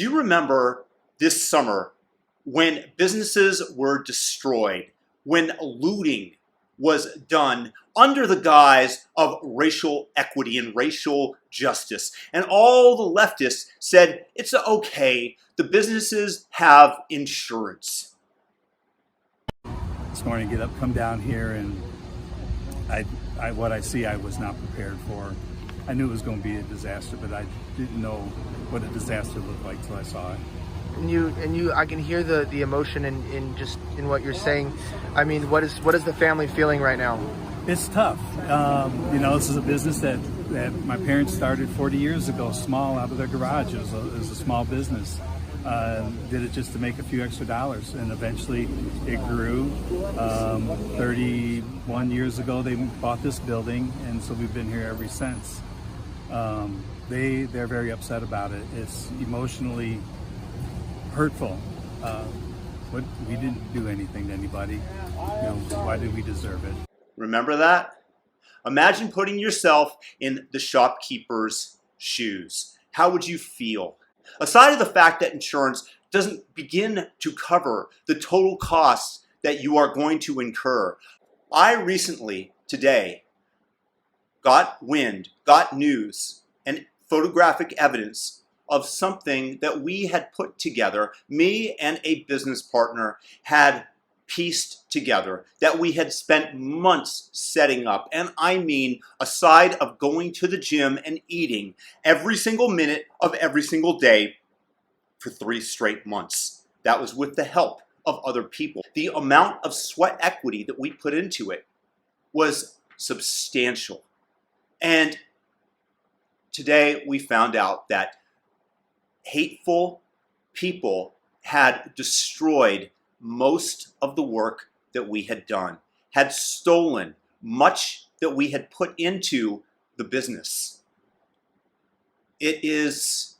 Do you remember this summer when businesses were destroyed, when looting was done under the guise of racial equity and racial justice? And all the leftists said, it's okay, the businesses have insurance. This morning, get up, come down here, and what I see, I was not prepared for. I knew it was going to be a disaster, but I didn't know what a disaster looked like till I saw it. And I can hear the emotion in what you're saying. I mean, what is the family feeling right now? It's tough. This is a business that my parents started 40 years ago, small, out of their garage. It was a small business. Did it just to make a few extra dollars, and eventually it grew. 31 years ago, they bought this building, and so we've been here ever since. They're very upset about it. It's emotionally hurtful. We didn't do anything to anybody. Why did we deserve it? Remember that? Imagine putting yourself in the shopkeeper's shoes. How would you feel? Aside of the fact that insurance doesn't begin to cover the total costs that you are going to incur. I recently, today, got news and photographic evidence of something that we had put together, me and a business partner had pieced together, that we had spent months setting up. And I mean, aside of going to the gym and eating every single minute of every single day for 3 straight months. That was with the help of other people. The amount of sweat equity that we put into it was substantial. And today we found out that hateful people had destroyed most of the work that we had done, had stolen much that we had put into the business. It is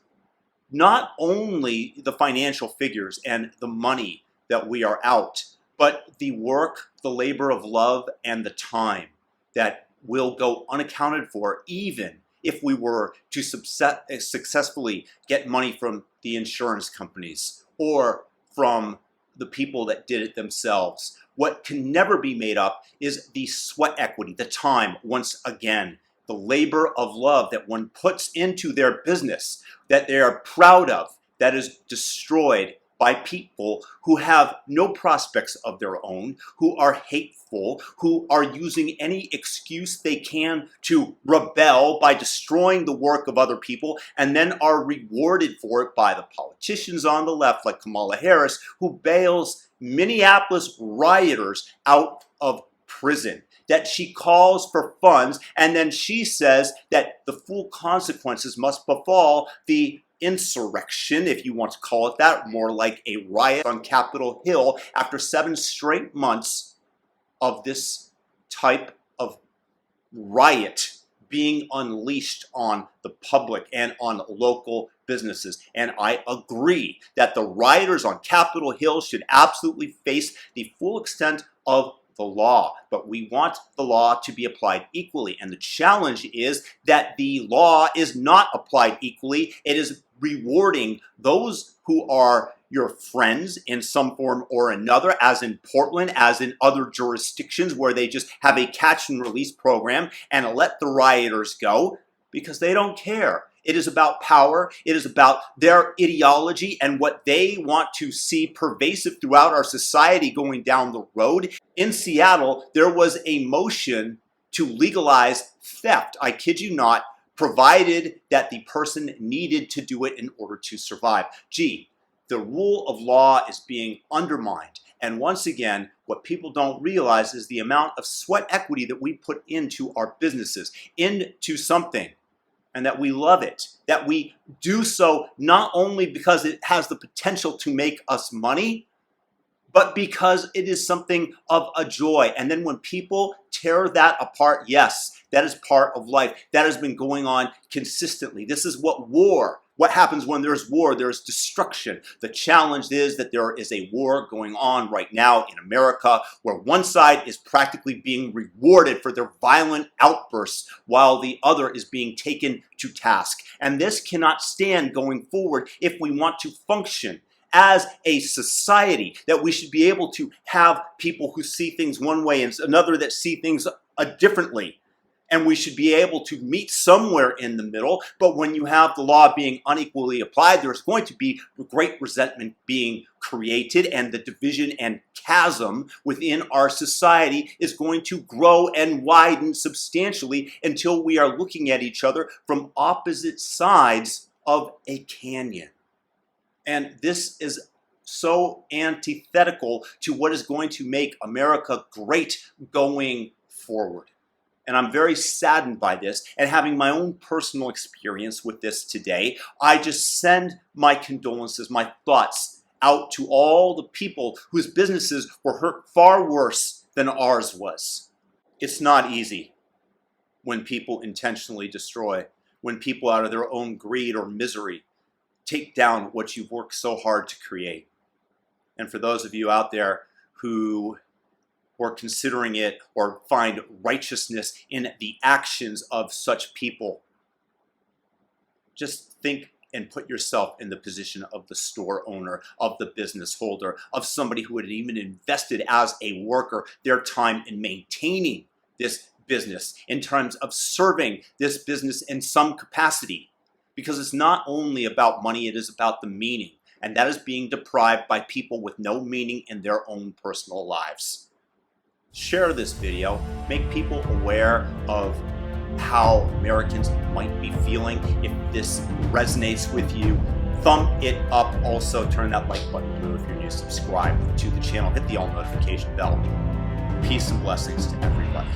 not only the financial figures and the money that we are out, but the work, the labor of love, and the time that will go unaccounted for, even if we were to successfully get money from the insurance companies or from the people that did it themselves. What can never be made up is the sweat equity, the time, once again, the labor of love that one puts into their business, that they are proud of, that is destroyed by people who have no prospects of their own, who are hateful, who are using any excuse they can to rebel by destroying the work of other people, and then are rewarded for it by the politicians on the left, like Kamala Harris, who bails Minneapolis rioters out of prison, that she calls for funds, and then she says that the full consequences must befall the insurrection, if you want to call it that, more like a riot on Capitol Hill, after 7 straight months of this type of riot being unleashed on the public and on local businesses. And I agree that the rioters on Capitol Hill should absolutely face the full extent of the law, but we want the law to be applied equally. And the challenge is that the law is not applied equally. It is rewarding those who are your friends in some form or another, as in Portland, as in other jurisdictions where they just have a catch and release program and let the rioters go because they don't care. It is about power. It is about their ideology and what they want to see pervasive throughout our society going down the road. In Seattle, there was a motion to legalize theft. I kid you not, provided that the person needed to do it in order to survive. Gee, the rule of law is being undermined. And once again, what people don't realize is the amount of sweat equity that we put into our businesses, into something, and that we love it, that we do so not only because it has the potential to make us money, but because it is something of a joy. And then when people tear that apart, yes, that is part of life. That has been going on consistently. This is what happens when there's war. There's destruction. The challenge is that there is a war going on right now in America where one side is practically being rewarded for their violent outbursts while the other is being taken to task. And this cannot stand going forward if we want to function as a society, that we should be able to have people who see things one way and another that see things differently. And we should be able to meet somewhere in the middle. But when you have the law being unequally applied, there's going to be great resentment being created, and the division and chasm within our society is going to grow and widen substantially until we are looking at each other from opposite sides of a canyon. And this is so antithetical to what is going to make America great going forward. And I'm very saddened by this, and having my own personal experience with this today, I just send my condolences, my thoughts out to all the people whose businesses were hurt far worse than ours was. It's not easy when people intentionally destroy, when people out of their own greed or misery take down what you've worked so hard to create. And for those of you out there who are considering it or find righteousness in the actions of such people, just think and put yourself in the position of the store owner, of the business holder, of somebody who had even invested as a worker their time in maintaining this business, in terms of serving this business in some capacity. Because it's not only about money, it is about the meaning. And that is being deprived by people with no meaning in their own personal lives. Share this video, make people aware of how Americans might be feeling. If this resonates with you, thumb it up. Also, turn that like button blue if you're new. Subscribe to the channel, hit the all notification bell. Peace and blessings to everybody.